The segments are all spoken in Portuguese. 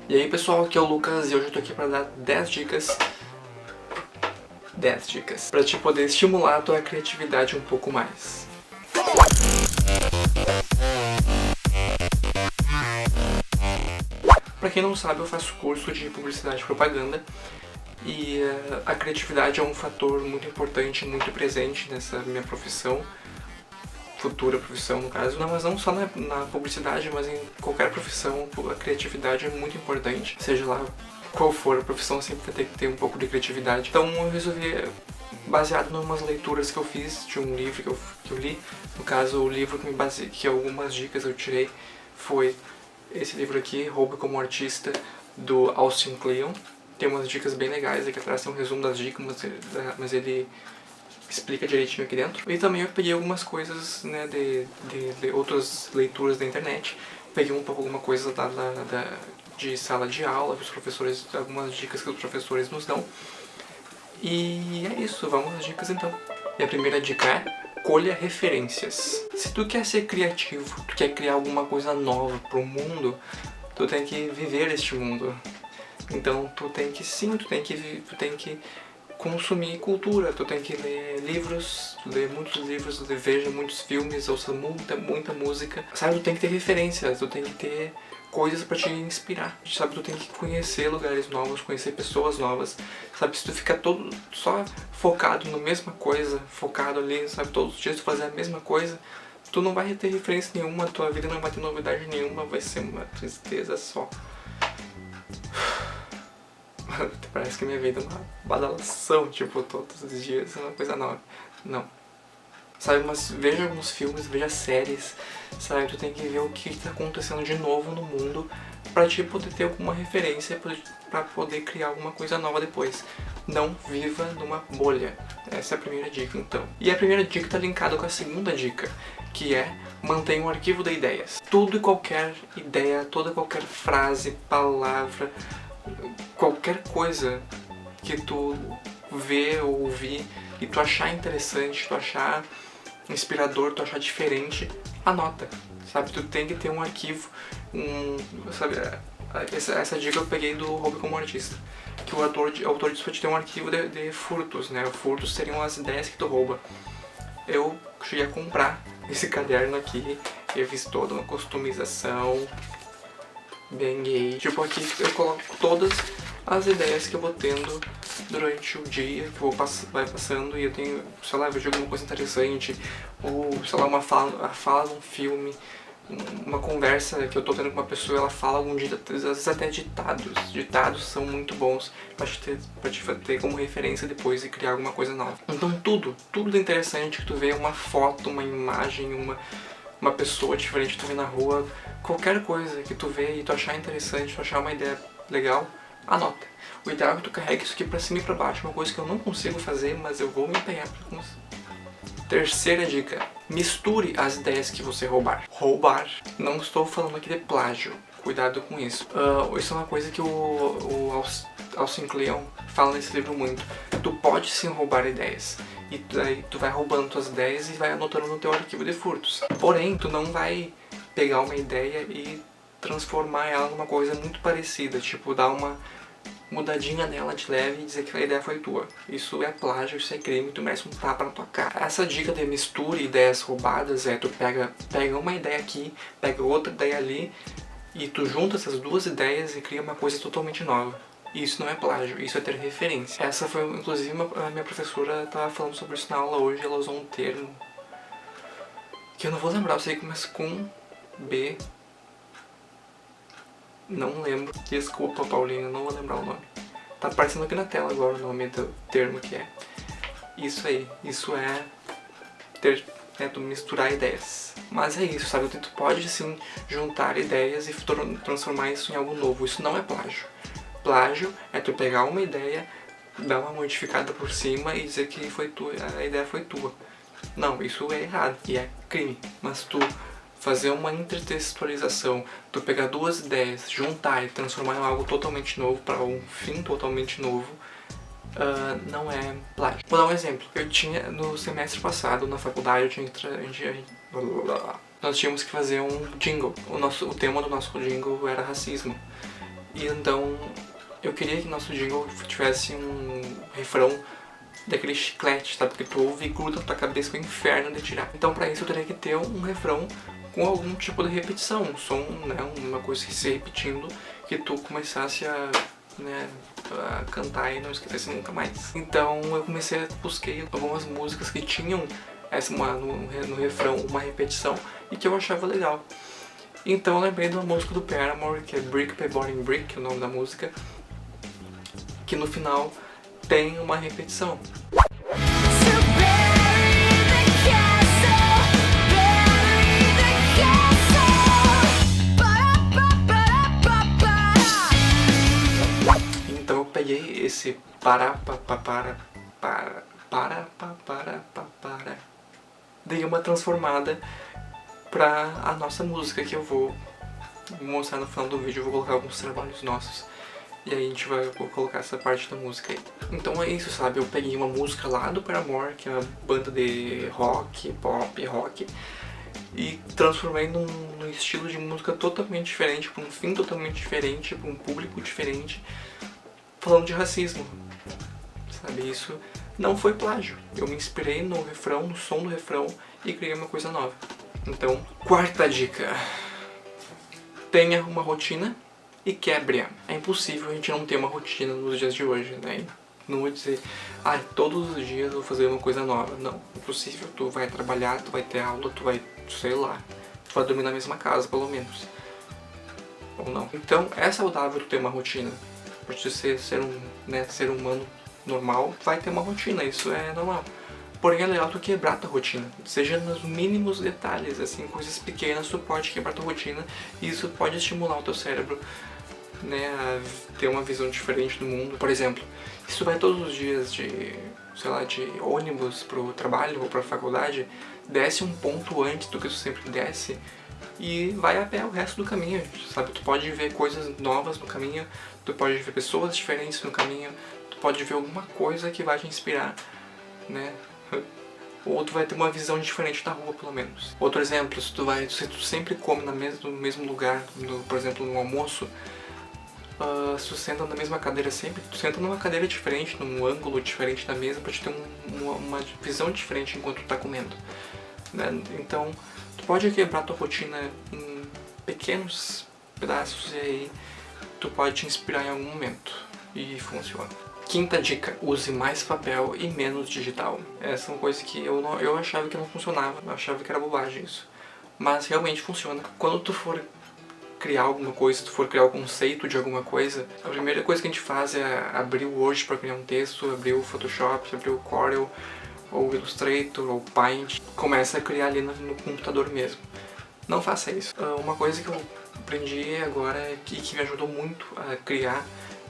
E aí pessoal, aqui é o Lucas e hoje eu tô aqui pra dar 10 dicas pra te poder estimular a tua criatividade um pouco mais. Pra quem não sabe, eu faço curso de publicidade e propaganda e a criatividade é um fator muito importante, muito presente nessa minha profissão, futura profissão no caso. Não, mas não só na publicidade, mas em qualquer profissão a criatividade é muito importante, seja lá qual for a profissão, sempre vai ter que ter um pouco de criatividade. Então eu resolvi, baseado em umas leituras que eu fiz de um livro que eu li, no caso o livro que me baseei, que algumas dicas eu tirei, foi esse livro aqui, Roube como Artista, do Austin Kleon. Tem umas dicas bem legais aqui atrás, tem um resumo das dicas, mas ele explica direitinho aqui dentro. E também eu peguei algumas coisas, né, de outras leituras da internet. Peguei um pouco alguma coisa de sala de aula, os professores, algumas dicas que os professores nos dão. E é isso, vamos às dicas então. E a primeira dica é: colha referências. Se tu quer ser criativo, tu quer criar alguma coisa nova pro mundo, tu tem que viver este mundo. Então tu tem que consumir cultura, tu tem que ler livros, ler muitos livros, veja muitos filmes, ouça muita música. Sabe, tu tem que ter referências, tu tem que ter coisas pra te inspirar. Sabe, tu tem que conhecer lugares novos, conhecer pessoas novas. Sabe, se tu ficar todo só focado na mesma coisa, focado ali, sabe, todos os dias tu fazer a mesma coisa, tu não vai ter referência nenhuma, tua vida não vai ter novidade nenhuma, vai ser uma tristeza só. Parece que minha vida é uma badalação, tipo, todos os dias é uma coisa nova. Não. Sabe, mas veja alguns filmes, veja séries, sabe, tu tem que ver o que está acontecendo de novo no mundo pra te poder ter alguma referência, pra poder criar alguma coisa nova depois. Não viva numa bolha. Essa é a primeira dica, então. E a primeira dica tá linkada com a segunda dica, que é: mantenha um arquivo de ideias. Tudo e qualquer ideia, toda qualquer frase, palavra, qualquer coisa que tu vê ou ouvir e tu achar interessante, tu achar inspirador, tu achar diferente, anota, sabe? Tu tem que ter um arquivo, sabe? Essa dica eu peguei do Roube como Artista, que o autor disse pra te ter um arquivo de furtos, né? Furtos seriam as ideias que tu rouba. Eu cheguei a comprar esse caderno aqui, eu fiz toda uma customização bem gay. Tipo, aqui eu coloco todas as ideias que eu vou tendo durante o dia, que vai passando, e eu tenho, sei lá, eu vejo alguma coisa interessante, ou, sei lá, a fala de um filme, uma conversa que eu tô tendo com uma pessoa, ela fala algum dia, às vezes até ditados são muito bons pra te ter como referência depois e criar alguma coisa nova. Então tudo interessante que tu vê, uma foto, uma imagem, uma pessoa diferente que tu vê na rua, qualquer coisa que tu vê e tu achar interessante, tu achar uma ideia legal, anota. O ideal é que tu carregue isso aqui pra cima e pra baixo, uma coisa que eu não consigo fazer, mas eu vou me empenhar pra conseguir. Terceira dica: misture as ideias que você roubar. Roubar, não estou falando aqui de plágio, cuidado com isso. Isso é uma coisa que o Austin Kleon fala nesse livro muito. Tu pode sim roubar ideias, e daí tu vai roubando tuas ideias e vai anotando no teu arquivo de furtos. Porém, tu não vai pegar uma ideia e transformar ela numa coisa muito parecida, tipo, dar uma mudadinha nela de leve e dizer que a ideia foi tua. Isso é plágio, isso é crime, tu merece um tapa na tua cara. Essa dica de mistura ideias roubadas é: tu pega uma ideia aqui, pega outra ideia ali, e tu junta essas duas ideias e cria uma coisa totalmente nova. Isso não é plágio, isso é ter referência. Essa foi, inclusive, a minha professora estava falando sobre isso na aula hoje, ela usou um termo que eu não vou lembrar, eu sei que começa com B. Não lembro. Desculpa, Paulinho, não vou lembrar o nome. Tá aparecendo aqui na tela agora o nome do termo que é. Isso aí. Isso é tu misturar ideias. Mas é isso, sabe? Tu pode sim juntar ideias e transformar isso em algo novo. Isso não é plágio. Plágio é tu pegar uma ideia, dar uma modificada por cima e dizer que foi tua, a ideia foi tua. Não, isso é errado e é crime. Mas tu fazer uma intertextualização, tu pegar duas ideias, juntar e transformar em algo totalmente novo, para um fim totalmente novo, não é plágio. Vou dar um exemplo. Eu tinha, no semestre passado, na faculdade, nós tínhamos que fazer um jingle. O tema do nosso jingle era racismo. E então eu queria que nosso jingle tivesse um refrão daquele chiclete, tá? Porque tu ouve e gruda na tua cabeça com o inferno de tirar. Então pra isso eu teria que ter um refrão com algum tipo de repetição, um som, né? Uma coisa que se repetindo, que tu começasse a, né, a cantar e não esquecesse nunca mais. Então eu comecei a buscar algumas músicas que tinham no refrão uma repetição e que eu achava legal. Então eu lembrei de uma música do Paramore, que é Brick by Boring Brick, o nome da música, que no final tem uma repetição. Então eu peguei esse dei uma transformada pra a nossa música, que eu vou mostrar no final do vídeo. Eu vou colocar alguns trabalhos nossos e aí a gente vai colocar essa parte da música aí. Então é isso, sabe? Eu peguei uma música lá do Paramore, que é uma banda de rock, pop, rock, e transformei num estilo de música totalmente diferente, pra um fim totalmente diferente, pra um público diferente, falando de racismo, sabe? Isso não foi plágio. Eu me inspirei no refrão, no som do refrão, e criei uma coisa nova. Então, quarta dica: tenha uma rotina e quebre-a. É impossível a gente não ter uma rotina nos dias de hoje, né? Não vou dizer, todos os dias eu vou fazer uma coisa nova. Não, é impossível. Tu vai trabalhar, tu vai ter aula, tu vai, sei lá, tu vai dormir na mesma casa, pelo menos. Ou não. Então, é saudável tu ter uma rotina. Por tu ser humano normal, vai ter uma rotina, isso é normal. Porém é legal tu quebrar tua rotina, seja nos mínimos detalhes, assim, coisas pequenas tu pode quebrar tua rotina e isso pode estimular o teu cérebro, né, a ter uma visão diferente do mundo. Por exemplo, se tu vai todos os dias de ônibus pro trabalho ou pra faculdade, desce um ponto antes do que tu sempre desce e vai a pé o resto do caminho, sabe? Tu pode ver coisas novas no caminho, tu pode ver pessoas diferentes no caminho, tu pode ver alguma coisa que vai te inspirar, né? Ou tu vai ter uma visão diferente da rua, pelo menos. Outro exemplo, se tu sempre come no mesmo lugar, por exemplo, no almoço, se tu senta na mesma cadeira sempre, tu senta numa cadeira diferente, num ângulo diferente da mesa, pra te ter uma visão diferente enquanto tu tá comendo, né? Então, tu pode quebrar tua rotina em pequenos pedaços e aí tu pode te inspirar em algum momento. E funciona. Quinta dica: use mais papel e menos digital. Essa é uma coisa que eu achava que não funcionava, eu achava que era bobagem isso. Mas realmente funciona. Quando tu for criar alguma coisa, se tu for criar o conceito de alguma coisa, a primeira coisa que a gente faz é abrir o Word para criar um texto, abrir o Photoshop, abrir o Corel, ou o Illustrator, ou o Paint. Começa a criar ali no computador mesmo. Não faça isso. Uma coisa que eu aprendi agora que me ajudou muito a criar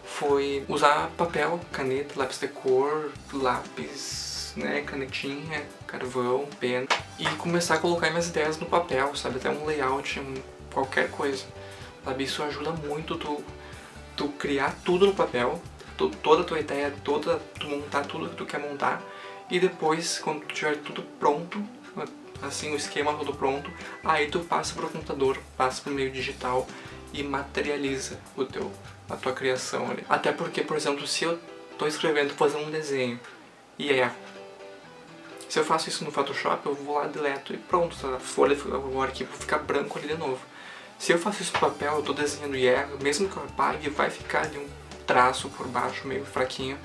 foi usar papel, caneta, lápis de cor, lápis, né, canetinha, carvão, pena, e começar a colocar minhas ideias no papel, sabe, até um layout, qualquer coisa, sabe, isso ajuda muito tu criar tudo no papel, toda a tua ideia, tu montar tudo que tu quer montar, e depois, quando tu tiver tudo pronto, assim, o esquema todo pronto, aí tu passa pro computador, passa pro meio digital e materializa a tua criação ali. Até porque, por exemplo, se eu tô escrevendo, fazendo um desenho e erro, se eu faço isso no Photoshop, eu vou lá, deleto e pronto, a folha, o arquivo fica branco ali de novo. Se eu faço isso no papel, eu tô desenhando e erro, mesmo que eu apague, vai ficar ali um traço por baixo, meio fraquinho,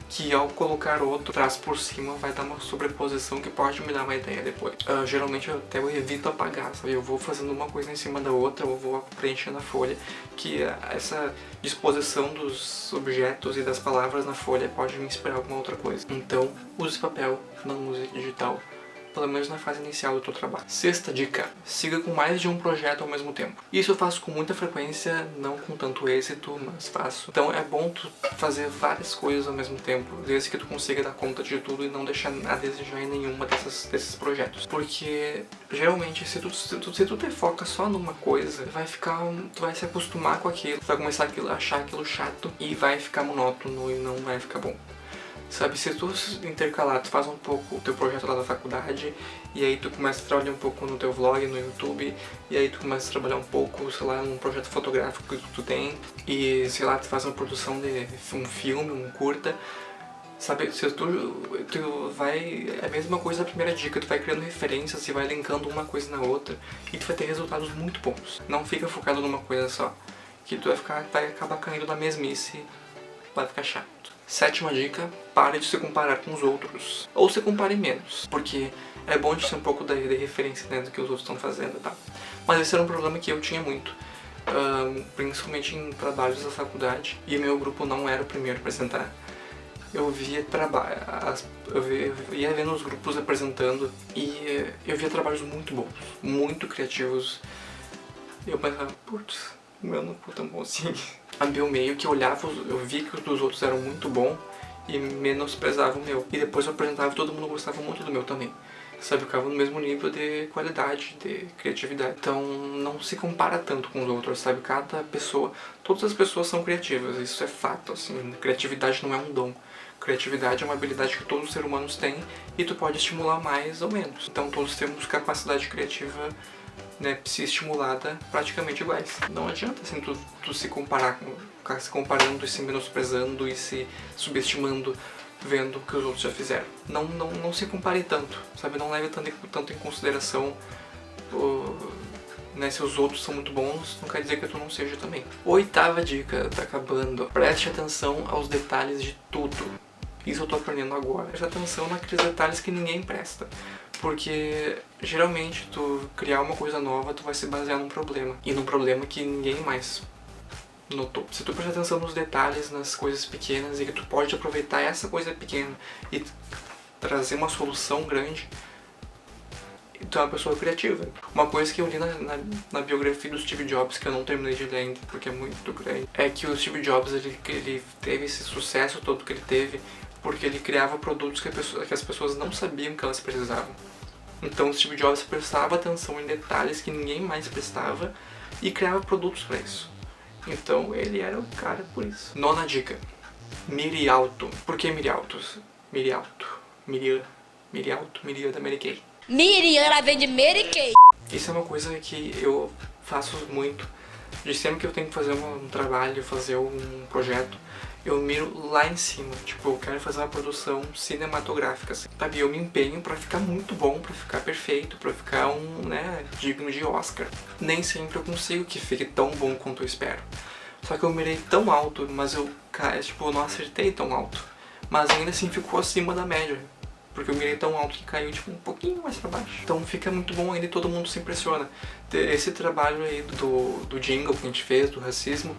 que ao colocar outro traço por cima vai dar uma sobreposição que pode me dar uma ideia depois. Geralmente eu evito apagar, sabe? Eu vou fazendo uma coisa em cima da outra, eu vou preenchendo a folha, que essa disposição dos objetos e das palavras na folha pode me inspirar alguma outra coisa. Então, use papel, não use digital, pelo menos na fase inicial do teu trabalho. Sexta dica: siga com mais de um projeto ao mesmo tempo. Isso eu faço com muita frequência, não com tanto êxito, mas faço. Então é bom tu fazer várias coisas ao mesmo tempo, desde que tu consiga dar conta de tudo e não deixar a desejar em nenhuma desses projetos. Porque geralmente se tu te foca só numa coisa, tu vai se acostumar com aquilo, tu vai começar a achar aquilo chato e vai ficar monótono e não vai ficar bom. Sabe, se tu intercalar, tu faz um pouco o teu projeto lá da faculdade, e aí tu começa a trabalhar um pouco no teu vlog, no YouTube, e aí tu começa a trabalhar um pouco, sei lá, num projeto fotográfico que tu tem, e sei lá, tu faz uma produção de um filme, um curta. Sabe, se tu vai... É a mesma coisa da primeira dica, tu vai criando referências e vai linkando uma coisa na outra e tu vai ter resultados muito bons. Não fica focado numa coisa só, que tu vai acabar caindo na mesmice, vai ficar chato. Sétima dica, pare de se comparar com os outros. Ou se compare menos, porque é bom de ter um pouco de referência, né, do que os outros estão fazendo, tá? Mas esse era um problema que eu tinha muito. Principalmente em trabalhos da faculdade, e meu grupo não era o primeiro a apresentar. Eu ia vendo os grupos apresentando e eu via trabalhos muito bons, muito criativos. E eu pensava, putz, o meu não ficou tão bom assim. Havia um meio que eu via que os dos outros eram muito bons e menosprezava o meu. E depois eu apresentava e todo mundo gostava muito do meu também. Sabe, eu ficava no mesmo nível de qualidade, de criatividade. Então não se compara tanto com os outros, sabe? Cada pessoa, todas as pessoas são criativas, isso é fato, assim. Criatividade não é um dom. Criatividade é uma habilidade que todos os seres humanos têm e tu pode estimular mais ou menos. Então todos temos capacidade criativa, né, se estimulada, praticamente iguais. Não adianta assim tu se comparar, ficar se comparando e se menosprezando e se subestimando, vendo o que os outros já fizeram. Não se compare tanto, sabe? Não leve tanto em consideração né, se os outros são muito bons, não quer dizer que tu não seja também. Oitava dica, tá acabando. Preste atenção aos detalhes de tudo. Isso eu tô aprendendo agora. Preste atenção naqueles detalhes que ninguém presta. Porque geralmente tu criar uma coisa nova, tu vai se basear num problema. E num problema que ninguém mais notou. Se tu prestar atenção nos detalhes, nas coisas pequenas, e que tu pode aproveitar essa coisa pequena e trazer uma solução grande, tu é uma pessoa criativa. Uma coisa que eu li na biografia do Steve Jobs, que eu não terminei de ler ainda, porque é muito grande, é que o Steve Jobs ele teve esse sucesso todo que ele teve porque ele criava produtos que as pessoas não sabiam que elas precisavam. Então o Steve Jobs prestava atenção em detalhes que ninguém mais prestava e criava produtos para isso. Então ele era o cara por isso. Nona dica. Mire alto. Por que mire alto? Mire alto. Mire alto. Mire da Mary Kay. Miriam, ela vem de Mary Kay. Isso é uma coisa que eu faço muito. De sempre que eu tenho que fazer um trabalho, fazer um projeto, eu miro lá em cima. Tipo, eu quero fazer uma produção cinematográfica, assim, sabe? Eu me empenho pra ficar muito bom, pra ficar perfeito, pra ficar digno de Oscar. Nem sempre eu consigo que fique tão bom quanto eu espero. Só que eu mirei tão alto, mas eu não acertei tão alto. Mas ainda assim ficou acima da média. Porque eu mirei tão alto que caiu tipo um pouquinho mais pra baixo. Então fica muito bom ainda e todo mundo se impressiona. Esse trabalho aí do jingle que a gente fez, do racismo,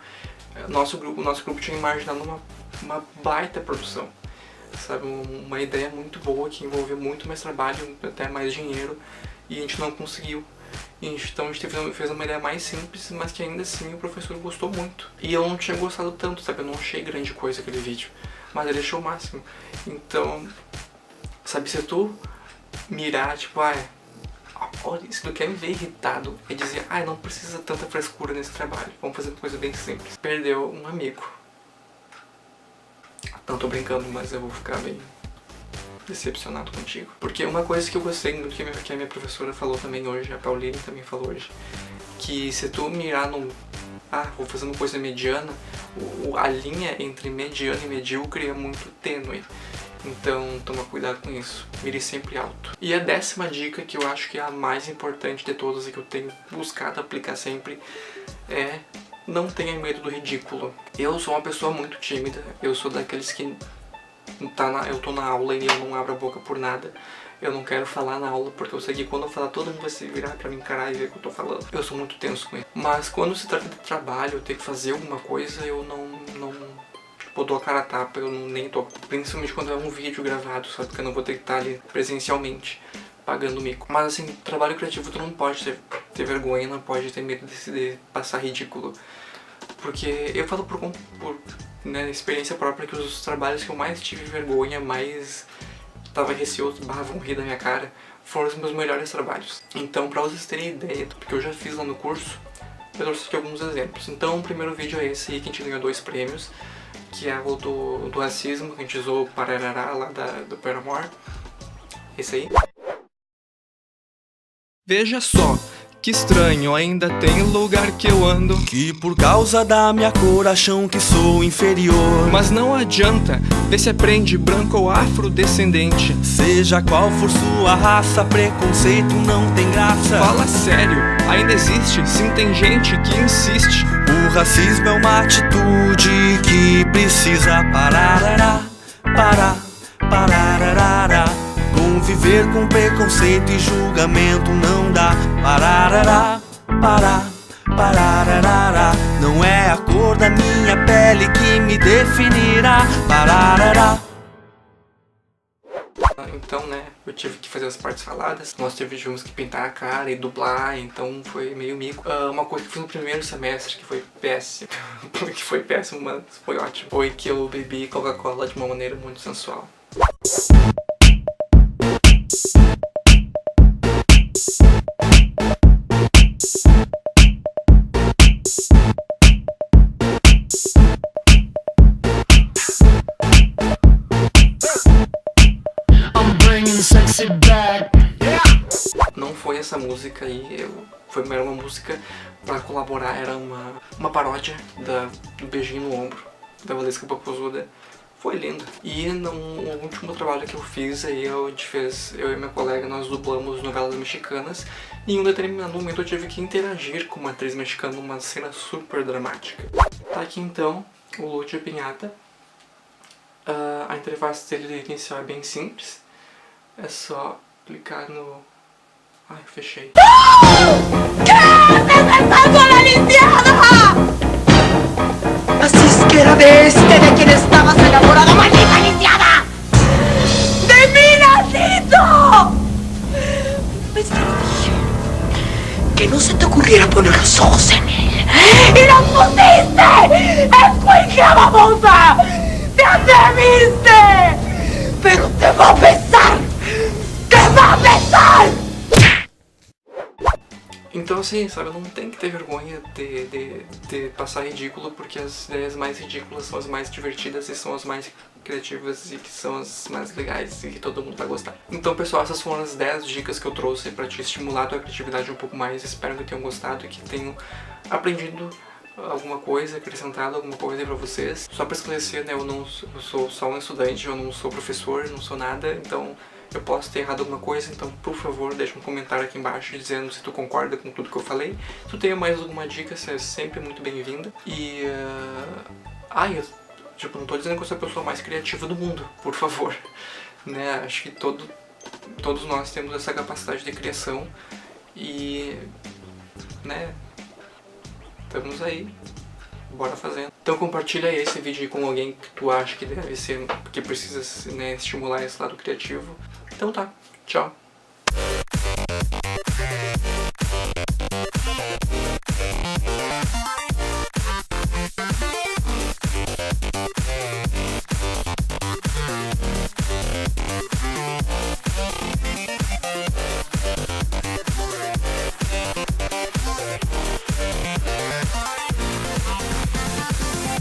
nosso grupo tinha imaginado uma baita produção. Sabe, uma ideia muito boa que envolveu muito mais trabalho, até mais dinheiro, e a gente não conseguiu. Então a gente fez uma ideia mais simples, mas que ainda assim o professor gostou muito. E eu não tinha gostado tanto, sabe, eu não achei grande coisa aquele vídeo, mas ele achou o máximo. Então, sabe, se tu mirar, tipo, olha, se tu quer me ver irritado, é dizer, não precisa tanta frescura nesse trabalho, vamos fazer uma coisa bem simples. Perdeu um amigo. Não tô brincando, mas eu vou ficar bem decepcionado contigo. Porque uma coisa que eu gostei muito, que a minha professora falou também hoje, a Pauline também falou hoje, que se tu mirar vou fazer uma coisa mediana, a linha entre mediano e medíocre é muito tênue. Então toma cuidado com isso, mire sempre alto. E a 10ª dica, que eu acho que é a mais importante de todas e que eu tenho buscado aplicar sempre, é: não tenha medo do ridículo. Eu sou uma pessoa muito tímida, eu sou daqueles que eu tô na aula e eu não abro a boca por nada. Eu não quero falar na aula porque eu sei que quando eu falar todo mundo vai se virar pra me encarar e ver o que eu tô falando. Eu sou muito tenso com isso. Mas quando se trata de trabalho, eu ter que fazer alguma coisa, eu não dou a cara a tapa, eu nem toco. Principalmente quando é um vídeo gravado, sabe? Porque eu não vou ter que estar ali presencialmente, pagando mico. Mas assim, trabalho criativo tu não pode ter vergonha, não pode ter medo de passar ridículo. Porque eu falo por experiência própria que os trabalhos que eu mais tive vergonha, mais tava receoso, vão rir da minha cara, foram os meus melhores trabalhos. Então, pra vocês terem ideia do que eu já fiz lá no curso, eu trouxe aqui alguns exemplos. Então o primeiro vídeo é esse aí, que a gente ganhou 2 prêmios, que é o do racismo, que a gente usou o Pararará lá do Paramore. Esse aí. Veja só, que estranho, ainda tem lugar que eu ando que por causa da minha cor acham que sou inferior. mas não adianta, vê se aprende branco ou afrodescendente. Seja qual for sua raça, preconceito não tem graça. Fala sério, ainda existe, sim tem gente que insiste. O racismo é uma atitude que precisa parar, parar. Conviver com preconceito e julgamento não dá. Parar. Não é a cor da minha pele que me definirá. Então, né, eu tive que fazer as partes faladas. Nós tivemos que pintar a cara e dublar, então foi meio mico. Uma coisa que eu fiz no primeiro semestre que foi péssimo, que foi péssimo, mas foi ótimo, foi que eu bebi Coca-Cola de uma maneira muito sensual. Não foi essa música aí, era uma música pra colaborar, era uma paródia do Beijinho no Ombro, da Valesca Popozuda. Foi lindo. E no último trabalho que eu fiz aí, eu e minha colega, nós dublamos novelas mexicanas. E em um determinado momento eu tive que interagir com uma atriz mexicana numa cena super dramática. Tá aqui então o Lúcio Pinhata. A interface dele inicial é bem simples. É só clicar no... Ai, fechei. Así es que era de de quien estabas enamorada, maldita lisiada. ¡De mi nacito! ¿Ves que te dije? Que no se te ocurriera poner los ojos en él. ¡Y los pusiste! ¡Escuincla babosa! ¡Te atreviste! ¡Pero te va a pesar! ¡Te va a pesar! Então assim, sabe, não tem que ter vergonha de passar ridículo, porque as ideias mais ridículas são as mais divertidas e são as mais criativas e que são as mais legais e que todo mundo vai gostar. Então pessoal, essas foram as 10 dicas que eu trouxe pra te estimular a tua criatividade um pouco mais. Espero que tenham gostado e que tenham aprendido alguma coisa, acrescentado alguma coisa aí pra vocês. Só pra esclarecer, né, eu sou só um estudante, eu não sou professor, não sou nada, então eu posso ter errado alguma coisa, então por favor deixa um comentário aqui embaixo dizendo se tu concorda com tudo que eu falei. Se tu tem mais alguma dica, você é sempre muito bem-vinda. E... eu não tô dizendo que eu sou a pessoa mais criativa do mundo, por favor. Né, acho que todos nós temos essa capacidade de criação e... né, estamos aí, bora fazendo. Então compartilha esse vídeo aí com alguém que tu acha que deve ser, que precisa, né, estimular esse lado criativo. Então tá, tchau.